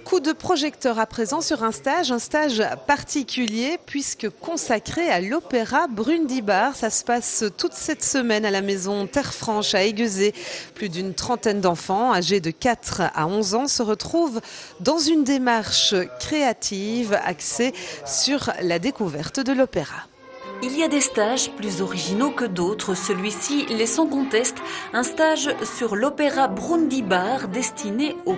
Coup de projecteur à présent sur un stage particulier puisque consacré à l'opéra Brundibar. Ça se passe toute cette semaine à la maison Terre Franche à Aiguezé. Plus d'une trentaine d'enfants âgés de 4 à 11 ans se retrouvent dans une démarche créative axée sur la découverte de l'opéra. Il y a des stages plus originaux que d'autres. Celui-ci l'est sans conteste, un stage sur l'opéra Brundibar destiné aux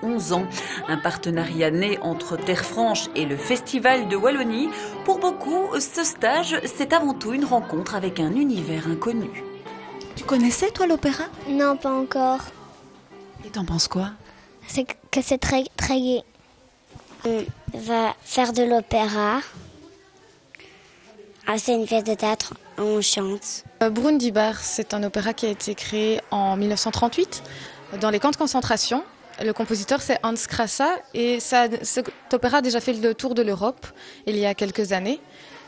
4-11 ans. Un partenariat né entre Terre Franche et le Festival de Wallonie. Pour beaucoup, ce stage, c'est avant tout une rencontre avec un univers inconnu. Tu connaissais toi l'opéra ? Non, pas encore. Et t'en penses quoi ? C'est que c'est très gai. On va faire de l'opéra. Ah, c'est une pièce de théâtre, on chante. Brundibar, c'est un opéra qui a été créé en 1938 dans les camps de concentration. Le compositeur, c'est Hans Krasa et cet opéra a déjà fait le tour de l'Europe il y a quelques années.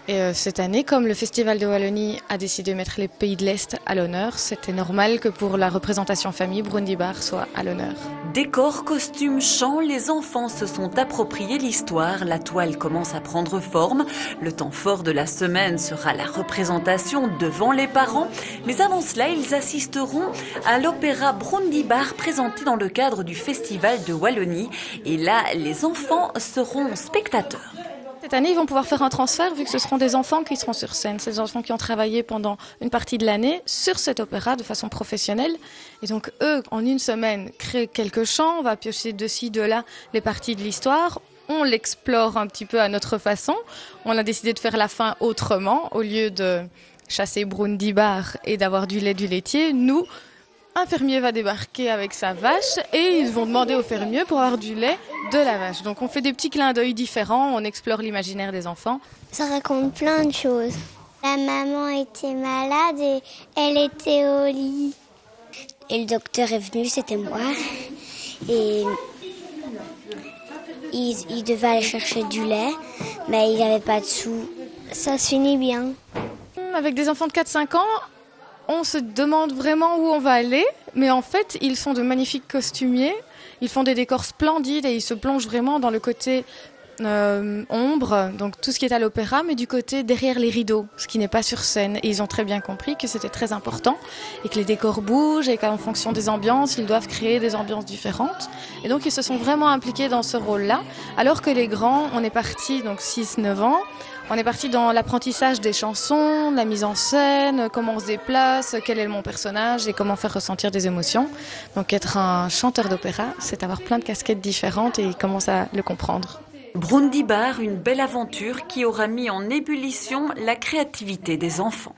Et cette année, comme le Festival de Wallonie a décidé de mettre les pays de l'Est à l'honneur, c'était normal que pour la représentation famille, Brundibar soit à l'honneur. Décors, costumes, chants, les enfants se sont appropriés l'histoire. La toile commence à prendre forme. Le temps fort de la semaine sera la représentation devant les parents. Mais avant cela, ils assisteront à l'opéra Brundibar présenté dans le cadre du Festival de Wallonie. Et là, les enfants seront spectateurs. Cette année, ils vont pouvoir faire un transfert vu que ce seront des enfants qui seront sur scène. C'est des enfants qui ont travaillé pendant une partie de l'année sur cet opéra de façon professionnelle. Et donc, eux, en une semaine, créent quelques chants. On va piocher de ci, de là les parties de l'histoire. On l'explore un petit peu à notre façon. On a décidé de faire la fin autrement. Au lieu de chasser Brundibar et d'avoir du lait du laitier, nous, un fermier va débarquer avec sa vache et ils vont demander au fermier pour avoir du lait de la vache. Donc on fait des petits clins d'œil différents, on explore l'imaginaire des enfants. Ça raconte plein de choses. La maman était malade et elle était au lit. Et le docteur est venu, c'était moi. Et il devait aller chercher du lait, mais il n'avait pas de sous. Ça se finit bien. Avec des enfants de 4-5 ans, on se demande vraiment où on va aller, mais en fait, ils sont de magnifiques costumiers, ils font des décors splendides et ils se plongent vraiment dans le côté ombre, donc tout ce qui est à l'opéra, mais du côté derrière les rideaux, ce qui n'est pas sur scène. Et ils ont très bien compris que c'était très important et que les décors bougent et qu'en fonction des ambiances, ils doivent créer des ambiances différentes. Et donc, ils se sont vraiment impliqués dans ce rôle-là, alors que les grands, on est partis, donc 6-9 ans, on est parti dans l'apprentissage des chansons, la mise en scène, comment on se déplace, quel est mon personnage et comment faire ressentir des émotions. Donc être un chanteur d'opéra, c'est avoir plein de casquettes différentes et ils commencent à le comprendre. Brundibar, une belle aventure qui aura mis en ébullition la créativité des enfants.